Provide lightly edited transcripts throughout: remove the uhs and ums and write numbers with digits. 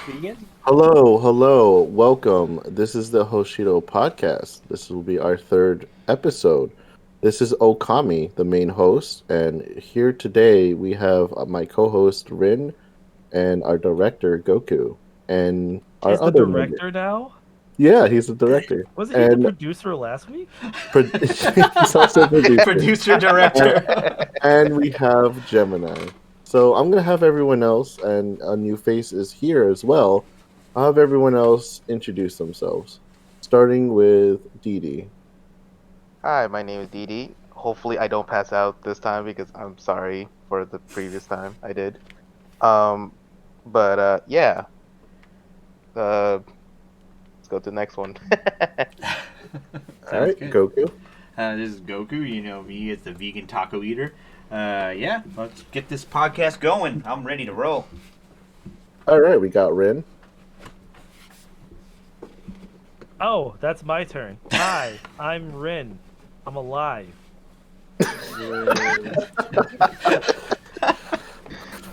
Begin? Hello, welcome. This is the Hoshido podcast. This will be our third episode. This is Okami, the main host, and here today we have my co-host Rin and our director Goku and our He's the other member. director now? Yeah, he's the director. Wasn't he the And producer last week? he's also producer. Producer director. And we have Gemini. So I'm gonna have everyone else, and a new face is here as well. I'll have everyone else introduce themselves, starting with Dee Dee. Hi, my name is Didi. Hopefully, I don't pass out this time because I'm sorry for the previous time I did. Yeah. Let's go to the next one. All right, good. Goku. This is Goku. You know me as the vegan taco eater. Yeah, let's get this podcast going. I'm ready to roll. All right, we got Rin. Oh, that's my turn. Hi, I'm Rin. I'm alive.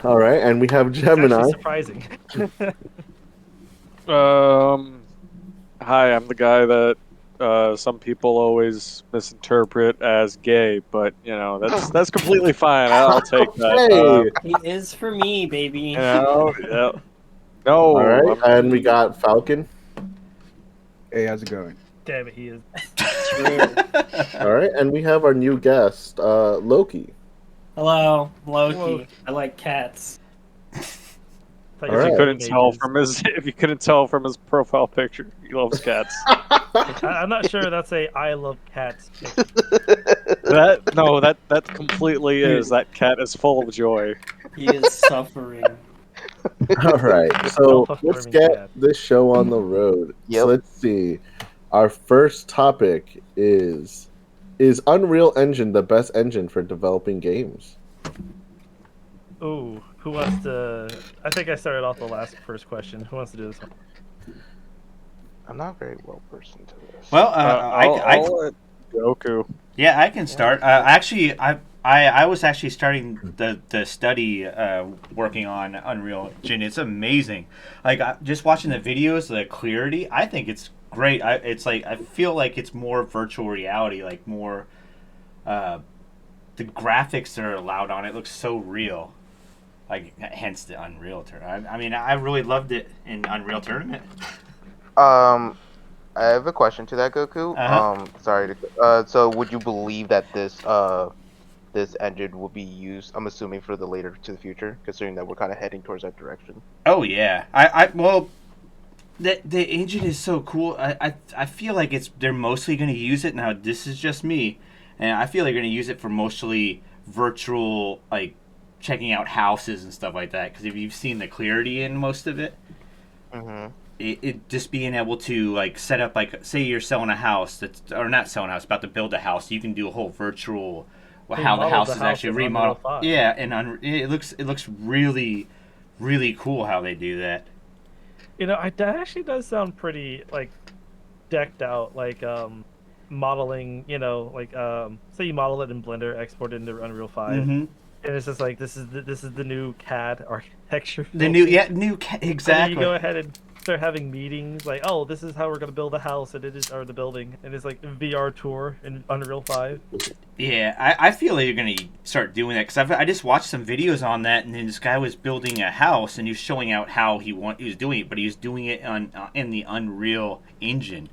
All right, and we have It's Gemini. actually surprising. Hi, I'm the guy that some people always misinterpret as gay, but that's completely fine. I'll take that. Hey. He is for me, baby. Yeah. No. All right, I'm- and we got Falcon. Hey, how's it going? Damn it, he is. All right, and we have our new guest, Loki. Hello, Loki. Hello. I like cats. Thought All you right. said If you couldn't tell teenagers. from his if you couldn't tell from his profile picture, he loves cats. I'm not sure that's a I love cats. that completely is. That cat is full of joy. He is suffering. All right, so let's Self-affirming get cat. this show on the road. Yep. So let's see. Our first topic is Unreal Engine the best engine for developing games? Ooh, who wants to? I think I started off the first question. Who wants to do this one? I'm not very well versed into this. Well, I'll let Goku. yeah, I can start. Actually, I was actually starting the study working on Unreal Engine. It's amazing. Like just watching the videos, the clarity. I think it's great. I feel like it's more virtual reality, like more. The graphics that are allowed on it looks so real. Like hence the Unreal Tournament. I mean, I really loved it in Unreal Tournament. I have a question to that, Goku. Uh-huh. Sorry to. So, would you believe that this engine will be used? I'm assuming for the later to the future, considering that we're kind of heading towards that direction. Oh yeah, well, the engine is so cool. I feel like they're mostly going to use it now. This is just me, and I feel they're going to use it for mostly virtual, like checking out houses and stuff like that. Because if you've seen the clarity in most of it, Mm-hmm. it just being able to like set up, like say you're selling a house or not selling a house, about to build a house, you can do a whole virtual They how the modeled house the is house actually in Unreal remodeled. 5. Yeah, and it looks really really cool how they do that. You know, that actually does sound pretty like decked out, like modeling. You know, like say you model it in Blender, export it into Unreal 5, Mm-hmm. and it's just like this is the new CAD architecture. The new exactly. And you go ahead and start having meetings like, oh, this is how we're gonna build a house, and it is or the building, and it's like a VR tour in Unreal 5. Yeah, I feel like you're gonna start doing that because I just watched some videos on that, and then this guy was building a house, and he was showing out how he was doing it, but he was doing it in the Unreal Engine,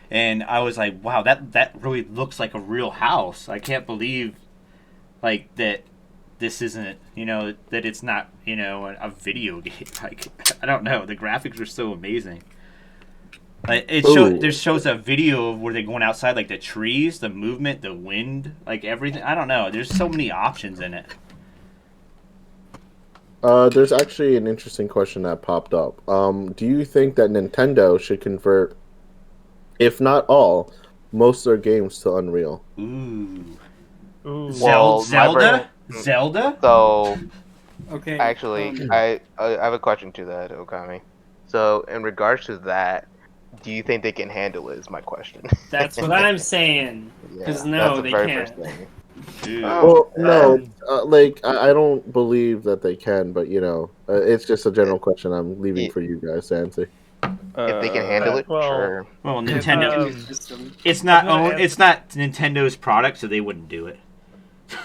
and I was like, wow, that really looks like a real house. I can't believe like that. This isn't, that it's not, a video game. Like, I don't know. The graphics are so amazing. Like there shows a video of where they're going outside, like the trees, the movement, the wind, like everything. I don't know. There's so many options in it. There's actually an interesting question that popped up. Do you think that Nintendo should convert, if not all, most of their games to Unreal? Ooh. Ooh, Well, Zelda? Zelda? So, Okay. actually, I have a question to that, Okami. So, in regards to that, do you think they can handle it? Is my question. That's what I'm saying. Yeah, 'Cause no, that's the they very can't. first thing. Dude. Well, no, Um, like I don't believe that they can, but it's just a general question. I'm leaving Yeah. for you guys to answer. If they can handle it, well, sure. Well, It's Nintendo. a new Um, system. It's not I'm gonna own. answer- It's not Nintendo's product, so they wouldn't do it.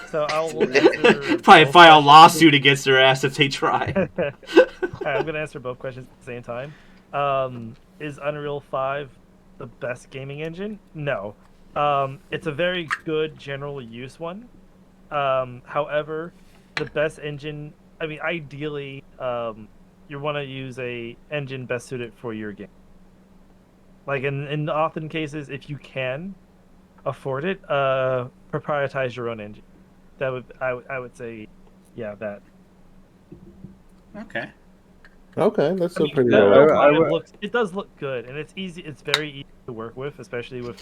So I'll answer Probably both file a questions. lawsuit against their ass if they try. Alright, I'm gonna answer both questions at the same time. Is Unreal 5 the best gaming engine? No. It's a very good general use one. However, the best engine, I mean, ideally, you want to use a engine best suited for your game. Like in often cases, if you can afford it, proprietize your own engine. That would I would say, yeah, that. Okay. Okay, that's still pretty Unreal low. 5 it does look good, and it's easy. It's very easy to work with, especially with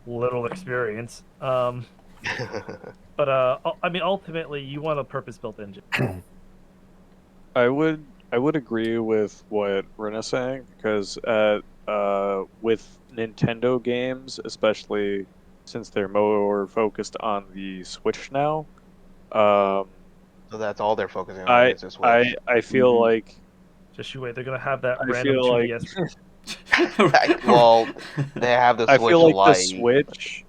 little experience. But I mean, ultimately, you want a purpose-built engine. I would agree with what Rena's saying because with Nintendo games, especially since they're more focused on the Switch now, So that's all they're focusing on is the Switch. I feel like Just you wait, they're gonna have that I random feel like 2DS. Well, they have the I Switch feel like Lite. the Switch.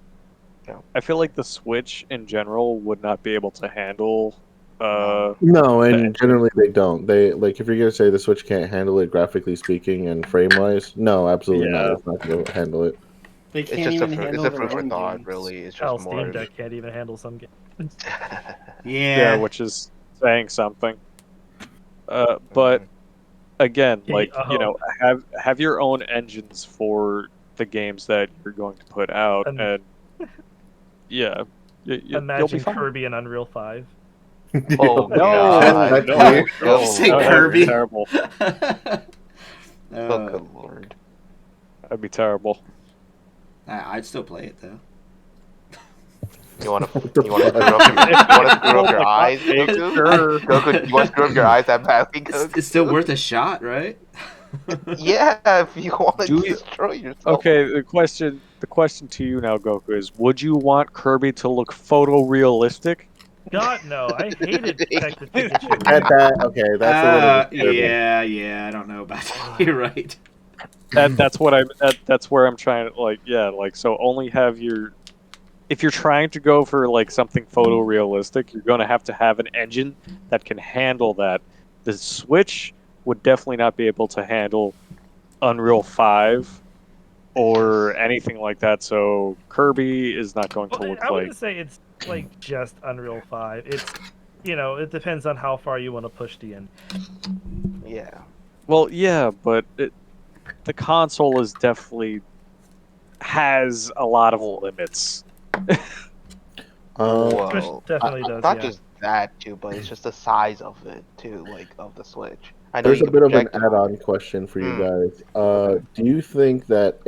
Yeah. I feel like the Switch in general would not be able to handle. No, and generally they don't. They like if you're gonna say the Switch can't handle it graphically speaking and frame wise, no, absolutely Yeah. not. It's not gonna handle it. They It's can't just even it's handle a their food for own thought, games. really. It's Hell, just more. Steam Deck can't even handle some games. Yeah, which is saying something. But again, like have your own engines for the games that you're going to put out, and yeah, you'll be Imagine fine. Kirby in Unreal 5. Oh No, God! no, You say no, that'd be Kirby? terrible. Oh good lord! That'd be terrible. I'd still play it though. You want What to the you want to fuck? screw up your eyes, Goku? I- Goku, you want to screw up your eyes that badly, Goku? It's still worth a shot, right? Yeah, if you want to Do you- destroy yourself. Okay, the question to you now, Goku, is: would you want Kirby to look photorealistic? God no, I hated Detective Pikachu. Okay, that's a little disturbing. Yeah, I don't know about that. You're right. That's where I'm trying to like so only have your if you're trying to go for like something photorealistic, you're going to have an engine that can handle that. The Switch would definitely not be able to handle Unreal 5 or anything like that. So Kirby is not going to Well, look I like wouldn't say it's like just Unreal 5. It's it depends on how far you want to push the end. Yeah. well, yeah, but the console is definitely has a lot of limits. Well, Definitely does, not yeah. just that too, but it's just the size of it too, like of the Switch. I know There's you a can bit of an project it on add-on it. question for you Hmm. guys. Okay. Do you think that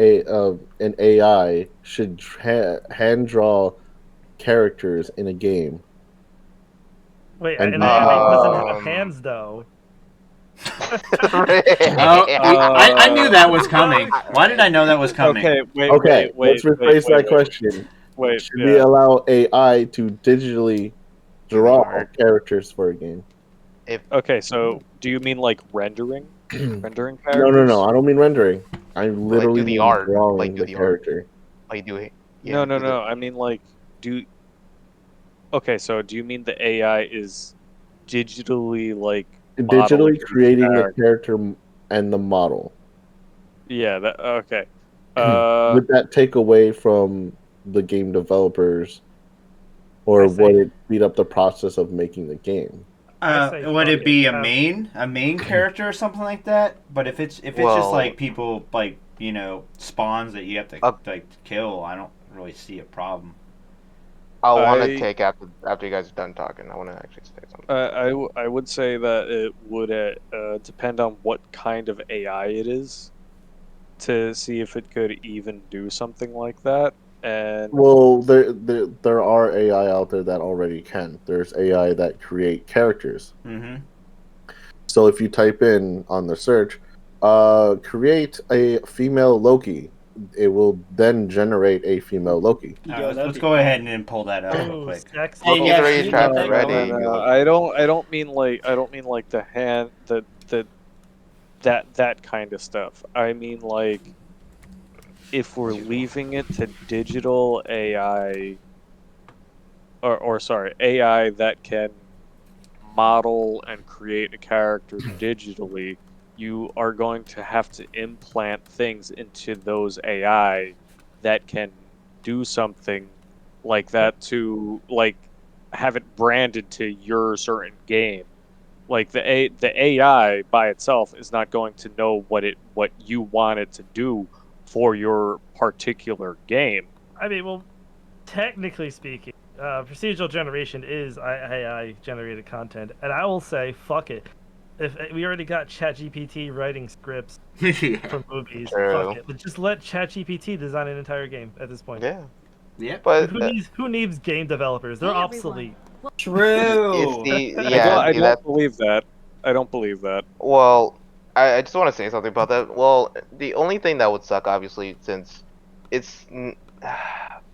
an AI should hand draw characters in a game? Wait, And an AI doesn't have Um, hands though. I knew that was coming. Why did I know that was coming? Okay, wait, Okay, let's rephrase that wait. question. Wait, Should we allow AI to digitally Do the draw art. characters for a game? Okay, so do you mean like rendering No, characters? I don't mean rendering. I Like literally do the mean art, drawing like do the the art, character. like do it. No, Yeah, do the- I mean like do. Okay, so do you mean the AI is digitally like modeling Digitally the creating the character? character and the model. Yeah, that okay. Would that take away from the game developers, or I would say- it speed up the process of making the game? I say Would fuck it be a have- main character or something like that? But if it's just Well- like people like spawns that you have to like kill, I don't really see a problem. I want I- to take after you guys are done talking. I want to actually say something. I would say that it would depend on what kind of AI it is to see if it could even do something like that. And Well, there are AI out there that already can. There's AI that create characters. Mm-hmm. So if you type in on the search, create a female Loki, it will then generate a female Loki. All Yo, right, that'd let's be go ahead and then pull that up real Oh, quick. sex. Hey, Loki's yeah, already can you trapped get that already. going? I don't mean like the hand that kind of stuff. I mean like if we're leaving it to digital AI or sorry, AI that can model and create a character digitally, you are going to have to implant things into those AI that can do something like that to like have it branded to your certain game. Like the AI by itself is not going to know what you want it to do for your particular game. I mean, well, technically speaking, procedural generation is AI generated content, and I will say, fuck it. If we already got ChatGPT writing scripts for movies, True. fuck it. But just let ChatGPT design an entire game at this point. Yeah, Yeah. but Who needs game developers? They're obsolete. True. I see don't that. believe that. I don't believe that. Well, I just want to say something about that. Well, the only thing that would suck, obviously, since it's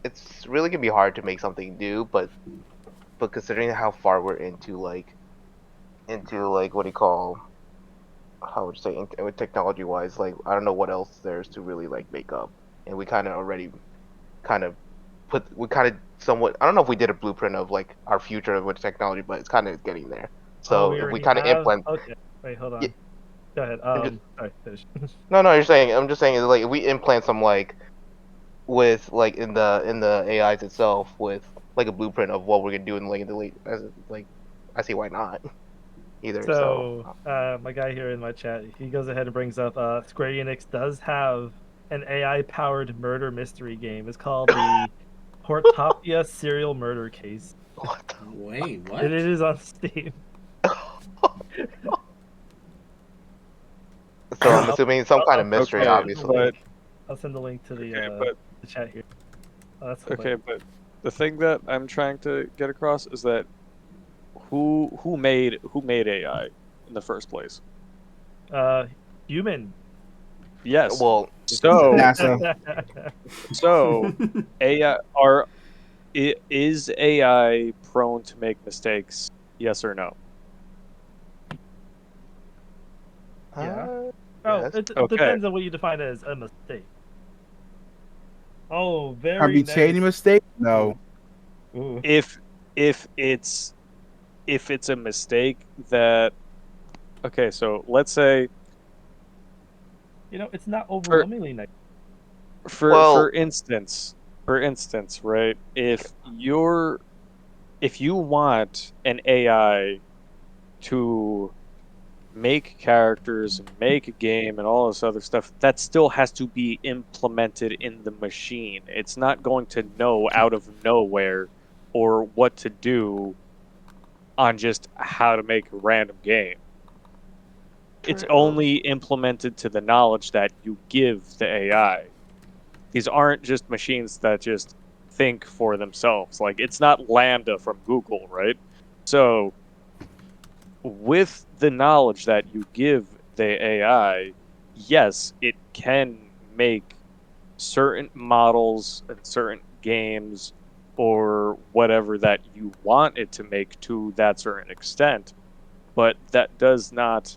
it's really gonna be hard to make something new, but considering how far we're into like what do you call, how would you say, technology wise, like I don't know what else there's to really like make up, and we kind of already kind of we kind of somewhat, I don't know if we did a blueprint of like our future with technology, but it's kind of getting there. Oh, So we if we already kind of have. implement, Okay, wait, hold yeah, on. Go ahead. Sorry, finish. no, you're saying, I'm just saying like if we implant some like with like in the AIs itself with like a blueprint of what we're gonna do in like in the late as like I see why not either. So So, my guy here in my chat, he goes ahead and brings up Square Enix does have an AI-powered murder mystery game. It's called the Portopia Serial Murder Case. what the Wait, what? And it is on Steam. so I'm assuming some kind of I'll mystery, Okay, obviously. I'll send the link to Okay, but the chat here. Oh, that's okay, but the thing that I'm trying to get across is that who made AI in the first place? Human. Yes. Well, So NASA. so AI is AI prone to make mistakes? Yes or no? Yeah. yes. It Okay. depends on what you define as a mistake. Oh, very Habituating nice. mistake? No. Ooh. If it's a mistake that okay, so let's say You know, it's not overwhelmingly nice. for Well, instance, right? If you want an AI to make characters and make a game and all this other stuff, that still has to be implemented in the machine. It's not going to know out of nowhere or what to do on just how to make a random game. It's true. only implemented to the knowledge that you give the AI. These aren't just machines that just think for themselves. Like, it's not Lambda from Google, right? So, with the knowledge that you give the AI, yes, it can make certain models and certain games or whatever that you want it to make to that certain extent, but that does not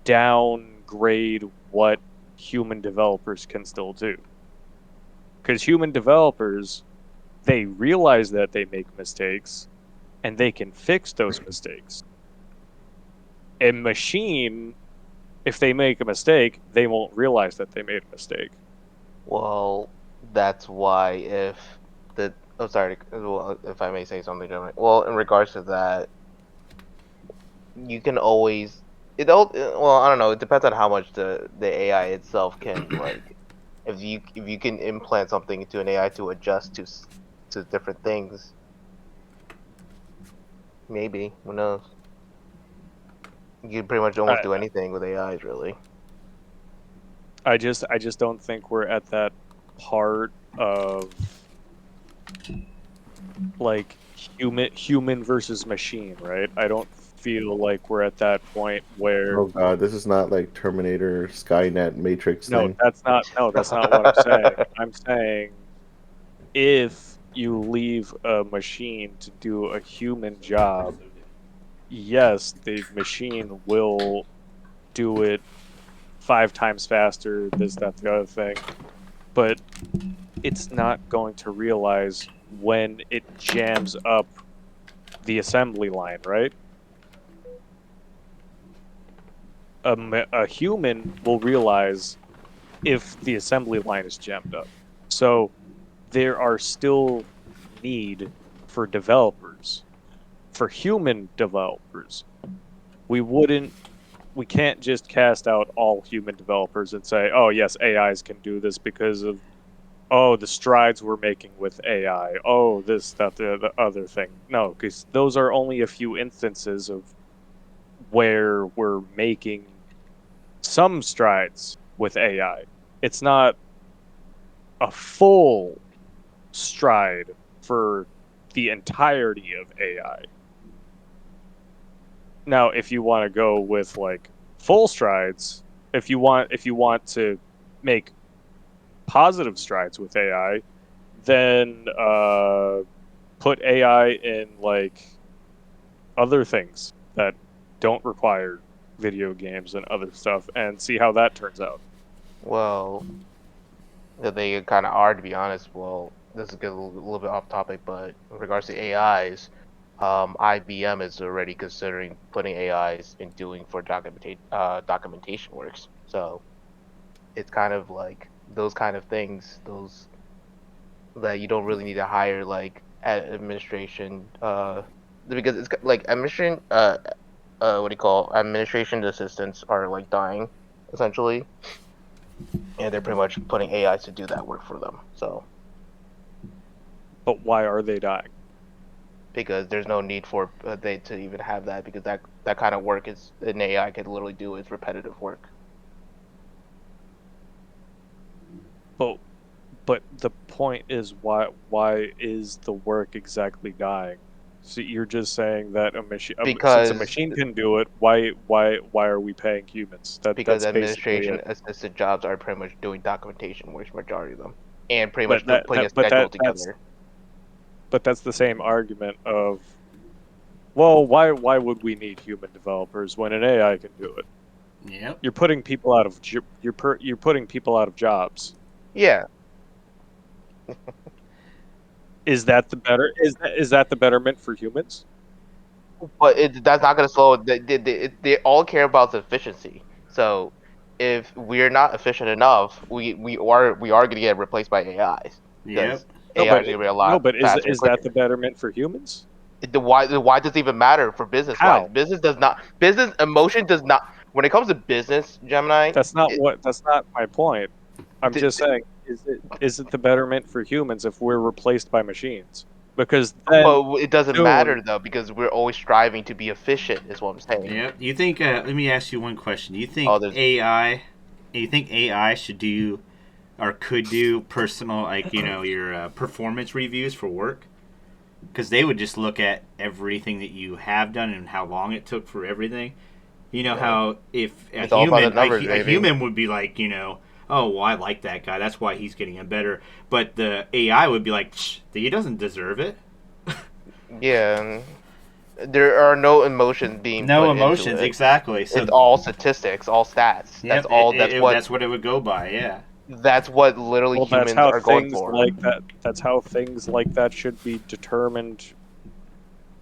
downgrade what human developers can still do. Because human developers, they realize that they make mistakes and they can fix those mistakes. A machine, if they make a mistake, they won't realize that they made a mistake. Well, that's why if the oh sorry, well, if I may say something, gentlemen. Well, in regards to that, you can always well, I don't know. It depends on how much the AI itself can like. If you can implant something into an AI to adjust to different things, maybe, who knows? You can pretty much almost do anything with AIs, really. I just don't think we're at that part of like human versus machine, right? I don't feel like we're at that point where Oh god, this is not like Terminator, Skynet, Matrix no, thing. that's not what I'm saying. I'm saying if you leave a machine to do a human job, yes, the machine will do it 5 times faster, this, that, the other thing, but it's not going to realize when it jams up the assembly line, right? A human will realize if the assembly line is jammed up. So there are still need for developers, for human developers. We can't just cast out all human developers and say, oh yes, AIs can do this because of, oh, the strides we're making with AI, oh, this, that, the other thing. No, because those are only a few instances of where we're making some strides with AI. It's not a full stride for the entirety of AI. Now, if you want to go with like full strides, if you want to make positive strides with AI, then put AI in like other things that don't require video games and other stuff, and see how that turns out. Well, they kind of are, to be honest. Well, this is a little bit off topic, but in regards to AIs, IBM is already considering putting AIs in doing for documentation works. So it's kind of like those kind of things, those that you don't really need to hire like administration, because it's like administration, what do you call administration assistants are like dying, essentially, and they're pretty much putting AIs to do that work for them. So But why are they dying? because there's no need for they to even have that, because that kind of work is an AI could literally do. It's repetitive work. But the point is, why is the work exactly dying? So you're just saying that a machine, Because since a machine can do it, why are we paying humans? because That's basically administration it. assisted jobs are pretty much doing documentation work, majority of them, and pretty But much putting a schedule together. But that's the same argument of, well, why would we need human developers when an AI can do it? Yep. You're putting people out of you're putting people out of jobs. Yeah, Is that the betterment for humans? but that's not going to slow. They all care about the efficiency. So if we're not efficient enough, we are going to get replaced by AIs. Yep. No, AI is going to be a lot faster. is that the betterment for humans? Why does it even matter for business How? wise? Business emotion does not. When it comes to business, Gemini, That's not my point. I'm just saying, is it the betterment for humans if we're replaced by machines? Because then, but it doesn't soon- matter though, because we're always striving to be efficient. Is what I'm saying. Yep. You think? Let me ask you one question. Do you think Oh, there's- AI? You think AI should do, or could do personal, like your performance reviews for work? Because they would just look at everything that you have done and how long it took for everything. You know how if It's all about the numbers, a baby. human would be like, oh, well, I like that guy. That's why he's getting it better. But the AI would be like, he doesn't deserve it. Yeah, there are no emotions being No put into emotions, it. exactly. So It's all statistics, all stats. yep, That's all. that's what it would go by. Yeah. That's what literally well, humans are going for. That's how things like that should be determined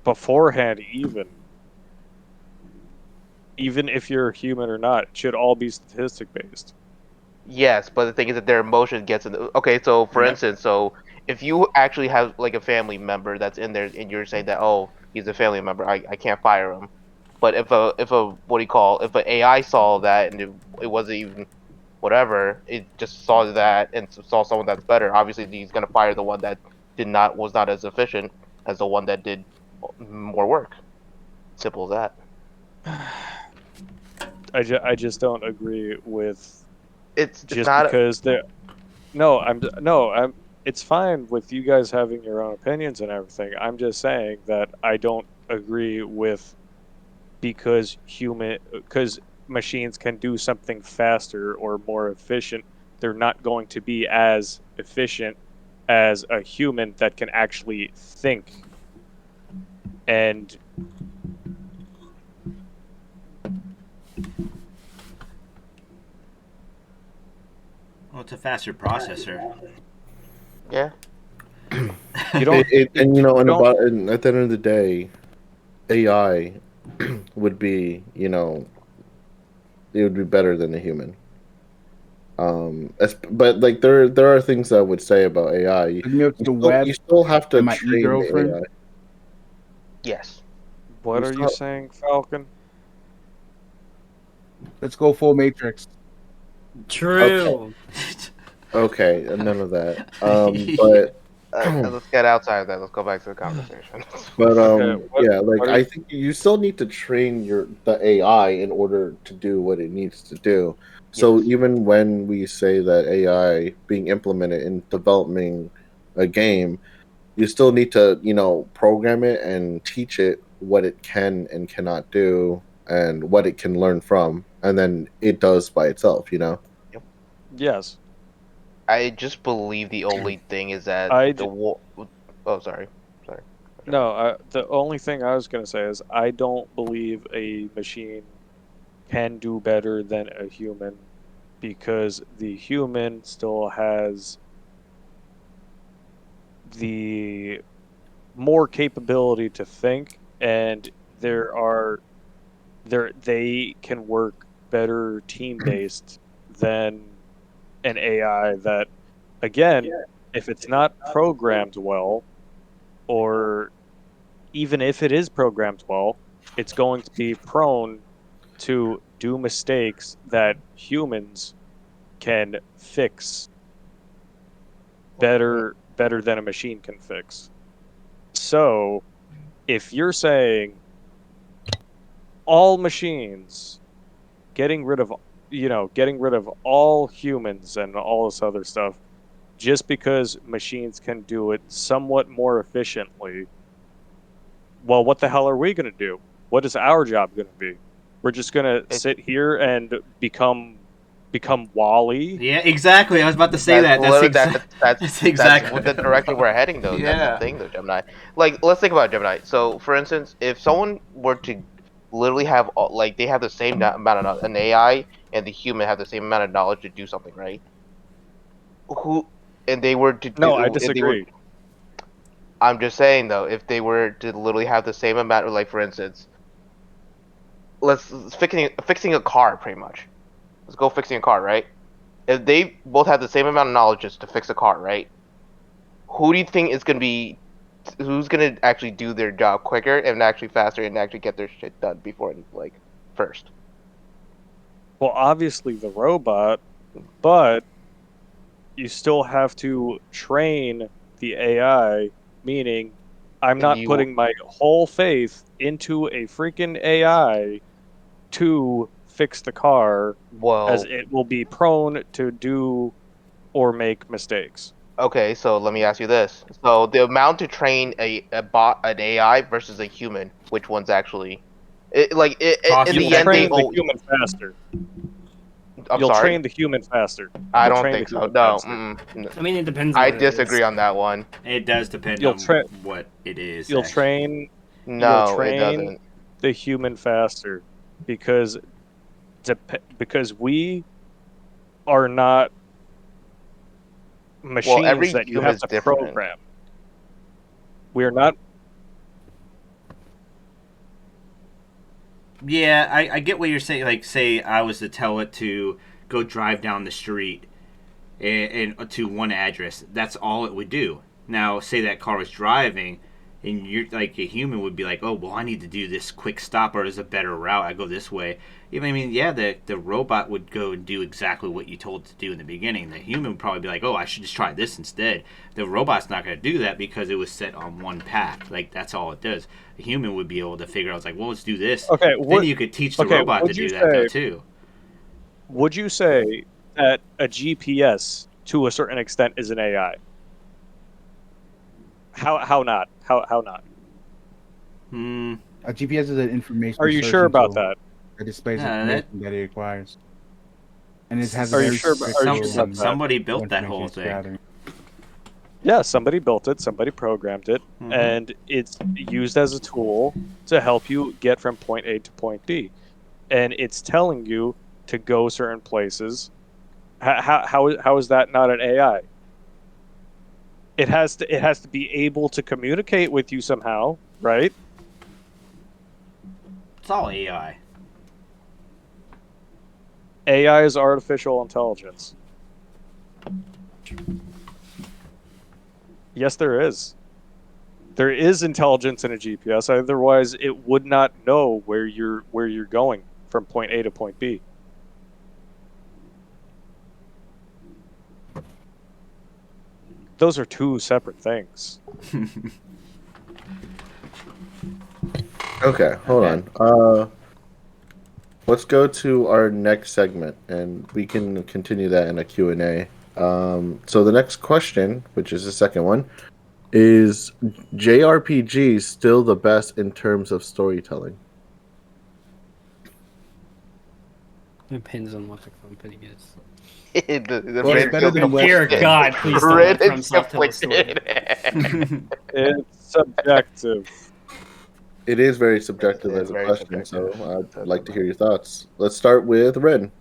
beforehand. Even if you're a human or not, it should all be statistic based. Yes, but the thing is that their emotion gets in the... Okay, so for Yeah. instance, so if you actually have like a family member that's in there and you're saying that, oh, he's a family member, I can't fire him. But if a what do you call, if an AI saw that and it wasn't even whatever, it just saw that and saw someone that's better, obviously he's gonna fire the one that was not as efficient as the one that did more work. Simple as that. I just don't agree with It's just not because they're I'm it's fine with you guys having your own opinions and everything. I'm just saying that I don't agree with because machines can do something faster or more efficient, they're not going to be as efficient as a human that can actually think. And Well, it's a faster processor. Yeah. you don't. And you know, don't- and at the end of the day, AI would be, you know, it would be better than a human. But like there are things I would say about AI. Hook me up to the web You still have to and my train the e-girlfriend. AI. Yes. What You are you still- saying, Falcon? Let's go full Matrix. True. Okay, none of that. But Let's get outside of that. Let's go back to the conversation. but Okay, yeah, like what are I you- think you still need to train the AI in order to do what it needs to do. So Yes. even when we say that AI being implemented in developing a game, you still need to, you know, program it and teach it what it can and cannot do and what it can learn from, and then it does by itself, you know. Yes. I just believe the only thing is that I the j- war. Oh, sorry. No, the only thing I was going to say is I don't believe a machine can do better than a human because the human still has the more capability to think, and they can work better team based than an AI that, again, if it's not programmed well, or even if it is programmed well, it's going to be prone to do mistakes that humans can fix better than a machine can fix. So, if you're saying all machines, getting rid of all humans and all this other stuff, just because machines can do it somewhat more efficiently, well, what the hell are we going to do? What is our job going to be? We're just going to sit here and become Wally. Yeah, exactly. I was about to say that. That's exactly. That's what the direction we're heading, though. That's Yeah. the thing, though, Gemini. Like, let's think about Gemini. So, for instance, if someone were to literally have like they have the same amount of an AI and the human have the same amount of knowledge to do something, right? Who and they were to No, I do, and they were. disagree. I'm just saying though, if they were to literally have the same amount, like for instance, let's fixing a car, pretty much. Let's go fixing a car, right? If they both have the same amount of knowledge just to fix a car, right? Who do you think is gonna be? Who's gonna actually do their job quicker and actually faster and actually get their shit done before like first? Well, obviously the robot, but you still have to train the AI, meaning I'm not You- putting my whole faith into a freaking AI to fix the car, Well, as it will be prone to do or make mistakes. okay, so let me ask you this: so the amount to train a bot, an AI versus a human, which one's actually, Cost in You'll the end, they train the oh, human faster. I'm You'll sorry, train the human faster. I You'll don't train think the so. human No, faster. I mean, it depends on I what it is. disagree on that one. It does depend You'll on tra- what it is. You'll actually. train No, it train doesn't. the human faster because we are not machines every that you human have is to different. program. We are not. Yeah, I get what you're saying. Like, say I was to tell it to go drive down the street and to one address. That's all it would do. Now, say that car was driving, and you're like a human would be like, oh, well, I need to do this quick stop, or there's a better route. I go this way. Even I mean, yeah, the robot would go and do exactly what you told it to do in the beginning. The human would probably be like, oh, I should just try this instead. The robot's not going to do that because it was set on one path. Like, that's all it does. The human would be able to figure out, it's like, well, let's do this. Okay, Then you could teach the robot to would you do that, though, say- too. Would you say that a GPS, to a certain extent, is an AI? How not? How not? A GPS is an information. Are you searching sure about tool that? that displays Yeah, information that it acquires, and it has a Are you very sure strict are you rule sure on about that? Somebody what built that information whole it's thing. gathering. Yeah, somebody built it, somebody programmed it, Mhm. and it's used as a tool to help you get from point A to point B. And it's telling you to go certain places. How is that not an AI? It has to be able to communicate with you somehow, right? It's all AI. AI is artificial intelligence. Yes, there is. There is intelligence in a GPS. Otherwise, it would not know where you're going from point A to point B. Those are two separate things. Okay, hold Okay. on. Let's go to our next segment, and we can continue that in a Q&A. So the next question, which is the second one, is JRPGs still the best in terms of storytelling? Depends on what the company is. the Well, it's Red better Pill than what- Dear conflicted. God, please don't let Red is FromSoft tell a story. conflicted. It's subjective. It is very subjective It is as a very question, subjective. so I'd like to hear your thoughts. Let's start with Ren.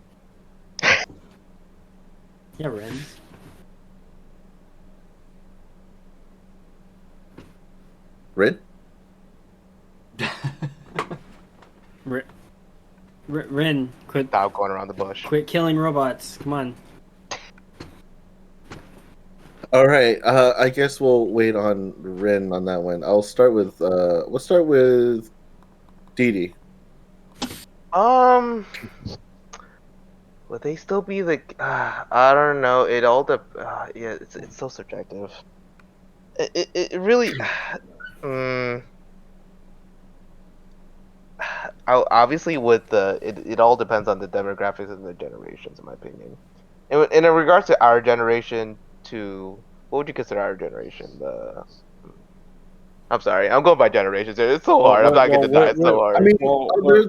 Yeah, Ren. Ren? Ren, quit Stop going around the bush. killing robots. Come on. All right. I guess we'll wait on Ren on that one. I'll start with. Let's start with Didi. Would they still be the? I don't know. It all yeah, it's so subjective. It really. Obviously, with it all depends on the demographics and the generations, in my opinion. In regards to our generation, to what would you consider our generation? I'm sorry, I'm going by generations. It's so hard. I'm not gonna deny it's so hard. I mean,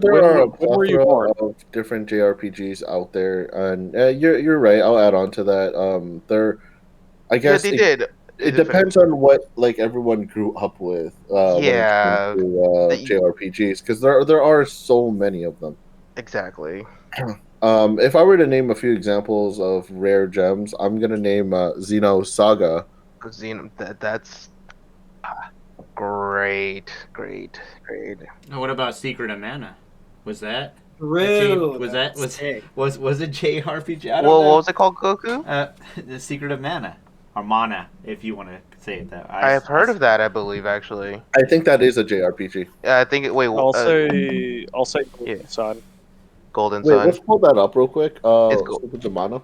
there are a when were you plethora born? of different JRPGs out there, and you're right. I'll add on to that. I guess yeah, they did. it depends on what like everyone grew up with Yeah, when it comes to JRPGs, because there are so many of them. exactly. If I were to name a few examples of rare gems, I'm gonna name Xeno Saga. That's great. What about Secret of Mana? Was that? True. Was that's that sick. was it JRPG? I don't Well, know. what was it called, Goku? The Secret of Mana, or Mana, if you want to say it that. I have heard of that. I believe actually. I think that is a JRPG. I think. Wait. I'll say yeah. son. Golden Wait, Sun. let's pull that up real quick. It's cool. Stupid the Mana.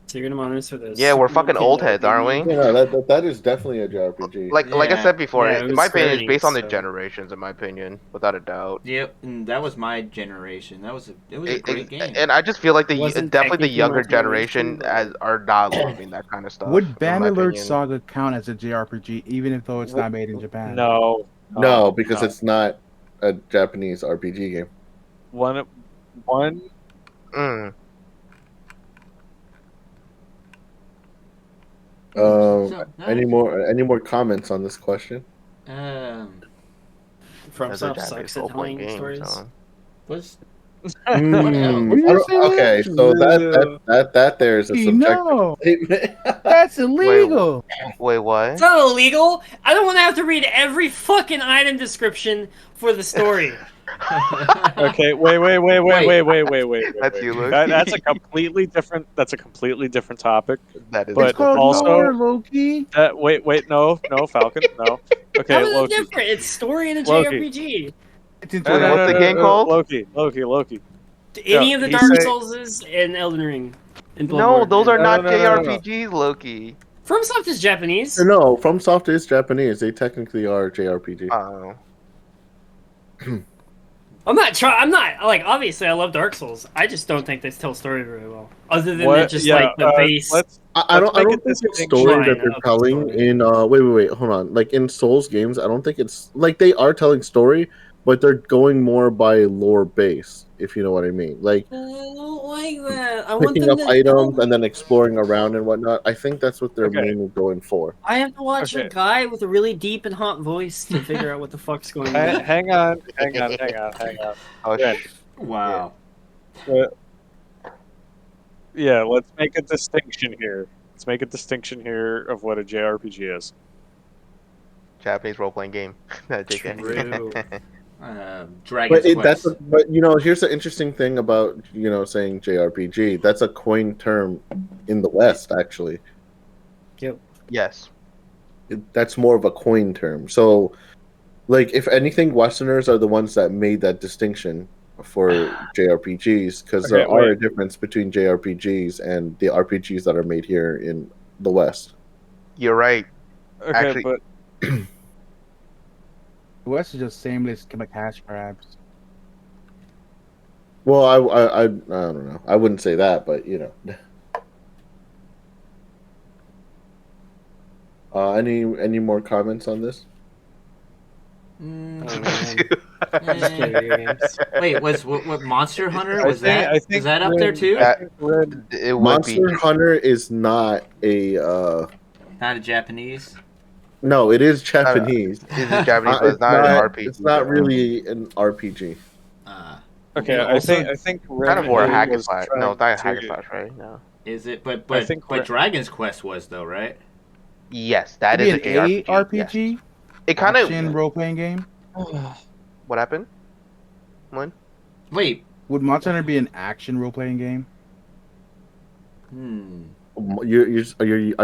Secret of Mana is for this. Yeah, we're fucking old heads, aren't we? Yeah, no, that is definitely a JRPG. Like I Yeah. said before, Yeah, it in was my opinion, Square it's based on the Enix, so- generations. In my opinion, without a doubt. Yep, and that was my generation. It was a great game. And I just feel like Wasn't definitely the technically younger my generation generation, but- are not loving that kind of stuff. Would in my Bannerlord opinion. Saga count as a JRPG, even if though it's not made in Japan? No. No, because no. it's not a Japanese RPG game. One Mm. Any more comments on this question? Um, That's a FromSoft Japanese sucks at role-playing telling game, stories. so. was Okay, so that there is a subjective No, statement. that's illegal. Wait, what? It's not illegal. I don't want to have to read every fucking item description for the story. Okay, wait. That's you, Luke. That's a completely different. That's a completely different topic. That is But It's called also- lore, Loki. Wait, no, Falcon, no. Okay, How is it Loki. different? It's story in a Loki. JRPG. It's in Wait, what's the game called? Loki. Any Yeah, of the he's Dark saying- Souls and Elden Ring. And No, Bloodborne. those are No, not no. JRPGs, Loki. FromSoft is Japanese. No, FromSoft is Japanese. They technically are JRPG. Oh. I'm not like, obviously I love Dark Souls. I just don't think they tell story very well. Other than What? just Yeah, like the base. I don't make think it it's distinction. story that Fine, they're okay, telling story. in wait, hold on. Like in Souls games, I don't think it's like they are telling story, but they're going more by lore base, if you know what I mean. Like I don't like that. I want picking them up to items tell and then me. exploring around and whatnot. I think that's what they're Okay. mainly going for. I have to watch Okay. a guy with a really deep and hot voice to figure out what the fuck's going Hang, on. hang on. Oh, Ren, Wow. yeah, let's make a distinction here. Let's make a distinction here of what a JRPG is. Japanese role playing game. JK. True. Dragon's Quest. But here's the interesting thing about saying JRPG. That's a coined term in the West, actually. Yep. Yes. That's more of a coined term. So, like, if anything, Westerners are the ones that made that distinction for JRPGs, because Okay, there are wait. a difference between JRPGs and the RPGs that are made here in the West. You're right. Okay, Actually- but The West is just shameless cash grabs. Well, I don't know. I wouldn't say that, but any more comments on this? Wait, what Monster Hunter was I think is that up there too? It would Monster be. Hunter is not a. Not a Japanese. No, it is Japanese. It's Japanese, but it's not an RPG. It's not though. really an RPG. okay, And I also- think Kind of more a hack and was slash. trying No, it's not a to- hack and slash, right? No. Is it? But I think Dragon's Quest was though, right? Yes, that Maybe is an a JRPG. yes. RPG, It kind action of. role playing game. What happened? When? Wait. Would Monster Hunter be an action role playing game? Are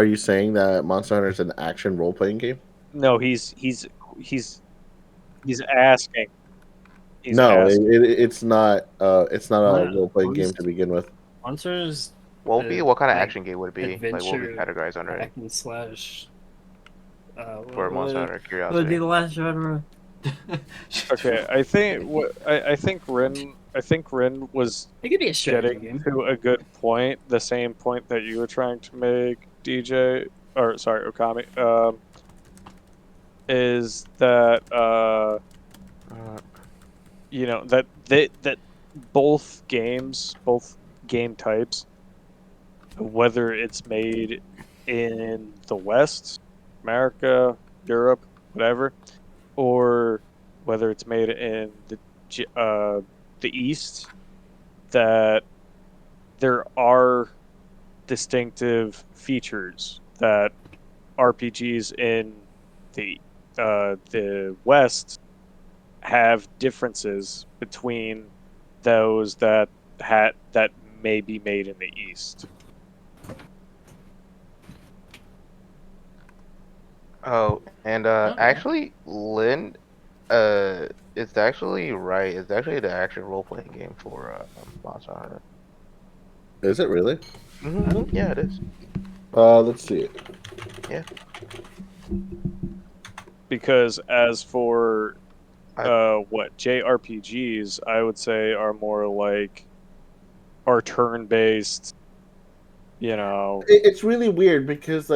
you saying that Monster Hunter is an action role playing game? No, he's asking. He's No, asking. it's not. It's not a Yeah, role playing game to begin with. Monsters. What would be? What kind of like, action game would it be? Like, what would be adventure, categorized under it? hack and slash. For Monster Hunter What would be Curiosity. the last genre? Okay, I think Rin was It could be a strategy getting game. to a good point, the same point that you were trying to make, DJ, or sorry, Okami, is that that both game types, whether it's made in the West, America, Europe, whatever, or whether it's made in the East, that there are distinctive features that RPGs in the West have differences between those that may be made in the East. Oh, and actually, Lynn, it's actually right. It's actually the action role playing game for Monster Hunter. Is it really? Mm-hmm. Yeah, it is. Let's see it. Yeah. Because as for what JRPGs, I would say are more like are turn-based. It's really weird because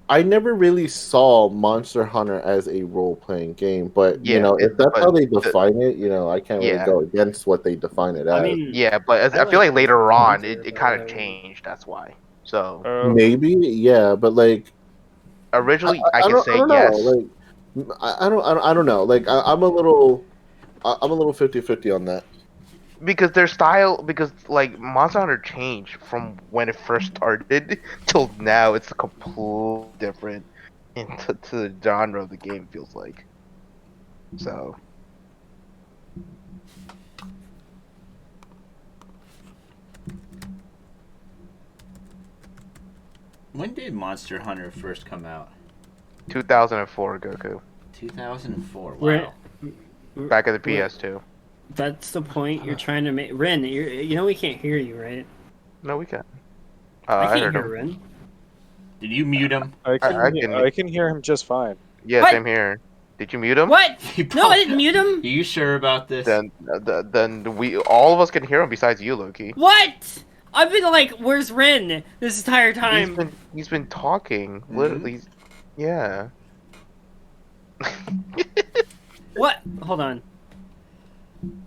I never really saw Monster Hunter as a role playing game, but if that's how they define it, I can't really go against what they define it as. I mean, Yeah, but I feel like later on it kind of changed. That's why. So Maybe, yeah, but originally I don't- can say don't yes. know. I don't know. I'm a little 50-50 on that. Because their style, because like Monster Hunter changed from when it first started till now. It's completely different into the genre of the game. Feels like so. When did Monster Hunter first come out? 2004 Goku. 2004. Wow. Ren, Back at the PS2. that's the point you're trying to make. Ren, we can't hear you, right? No, we can. I I can't heard hear him. Ren. Did you mute him? I can hear him just fine. Yeah, What? same here. Did you mute him? What? You No, I didn't mute him. Are you sure about this? Then we all of us can hear him besides you, Loki. What? I've been like, where's Ren this entire time? He's been talking. Mm-hmm. Literally, yeah. What? Hold on.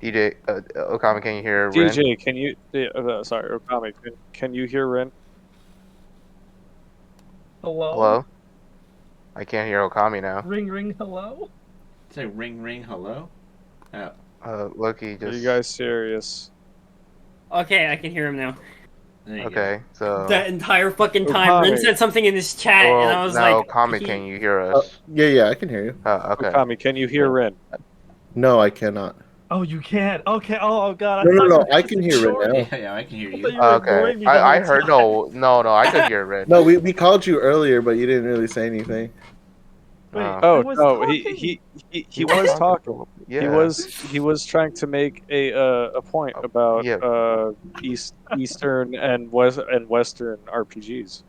DJ Okami, can you hear Rin? DJ, can you? Sorry, Okami, can you hear Rin? Hello? I can't hear Okami now. Ring, ring, hello? Say ring, ring, hello. Oh. Loki Are just. you guys serious? Okay, I can hear him now. There you Okay, so. That entire fucking time, Rin Okami. said something in this chat, and I was now like, Okami, he- can you hear us? Yeah, I can hear you. Okay. Okami, can you hear Rin? No, I cannot. Oh, you can't. Okay. Oh God. No, thought you were I just can hear Rin ignoring now. me. go. Yeah, I can hear I thought you. you were Okay. ignoring me the I whole heard time. no, I could hear Rin. No, we called you earlier, but you didn't really say anything. Wait, Oh. I Oh was no, talking. he was talking. Yeah. He was trying to make a point about Yeah. Eastern and Western RPGs.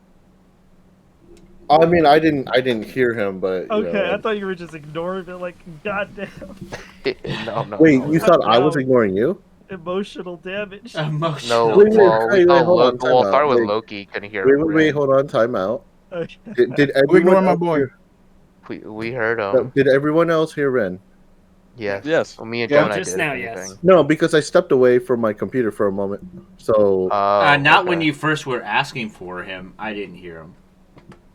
I mean, I didn't hear him, but you Okay, know. I thought you were just ignoring me. Like, goddamn, No. Wait, no. you thought I was No. ignoring you? emotional damage. Emotional. No, Wait, well, we saw hold on, Loki. Well, time start out. with Wait. Loki. Can hear Wait, Rin. hold on, time out. Okay. Did Who ignoring everyone my else boy? hear, We heard him. did everyone else hear Ren? Yes. Yes. Well, me and Yeah. Gemini Just did. now, if yes. anything. No, because I stepped away from my computer for a moment. So Not when okay. you first were asking for him. I didn't hear him.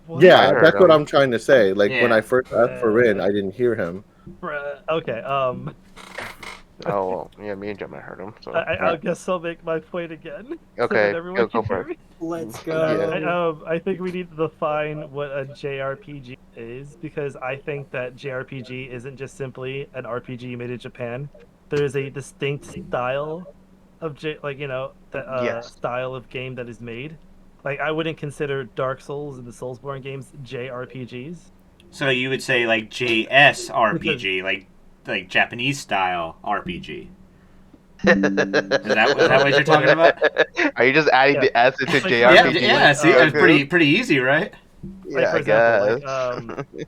What? I yeah, heard that's what him. I'm trying to say. Like when Yeah. I first asked for Ren, I didn't hear him. Bruh. Okay. Oh, well, yeah, me and Gemini heard him. So. I guess I'll make my point again. So Okay, that everyone go can for hear it. me. Let's I think we need to define what a JRPG is, because I think that JRPG isn't just simply an RPG made in Japan. There's a distinct style of Yes. style of game that is made. Like, I wouldn't consider Dark Souls and the Soulsborne games JRPGs. So you would say like JSRPG, like Japanese style RPG. Is that what you're talking about? Are you just adding Yeah. the S into Like, for Yeah, JRPG? example, yeah. See, like, it's pretty easy, right? Yeah, for I example, guess.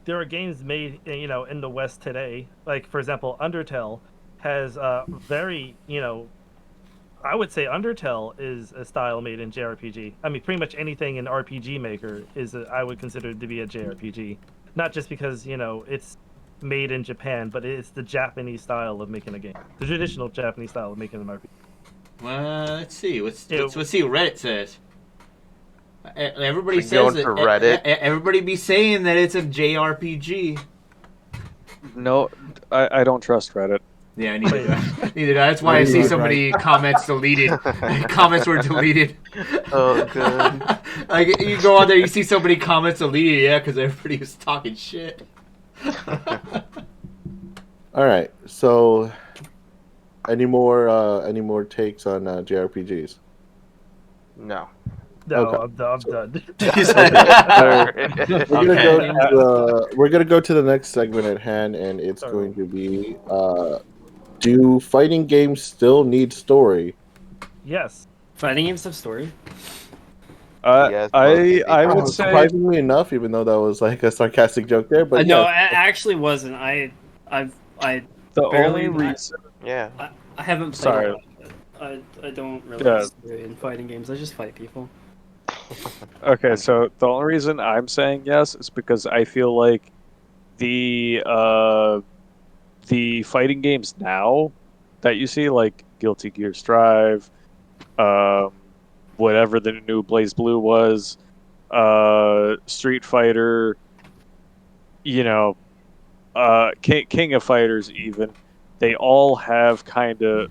there are games made in the West today. Like, for example, Undertale has very I would say Undertale is a style made in JRPG. I mean, pretty much anything in RPG Maker I would consider to be a JRPG. Not just because it's made in Japan, but it's the Japanese style of making a game, the traditional Japanese style of making an RPG. Well, let's see. Let's Ew. see what Reddit says. Everybody We're says going that. for Reddit? Everybody be saying that it's a JRPG. No, I don't trust Reddit. Yeah, neither do I. Neither do I. That's why I see so many comments deleted. Comments were deleted. Oh, good. Like, you go on there, you see so many comments deleted. Yeah, because everybody was talking shit. All right. So, any more takes on JRPGs? No. No, Okay. I'm done. We're gonna go to the next segment at hand, and it's going to be: do fighting games still need story? Yes. Fighting games have story. Yes, I would say Surprisingly enough, even though that was like a sarcastic joke there, but No, yeah. it actually wasn't. I the barely- only reason. Yeah. I haven't played. Sorry. A lot. I don't really Yeah. have story in fighting games. I just fight people. Okay, so the only reason I'm saying yes is because I feel like the fighting games now that you see, like Guilty Gear Strive, whatever the new Blaze Blue was, Street Fighter, King of Fighters, even, they all have kind of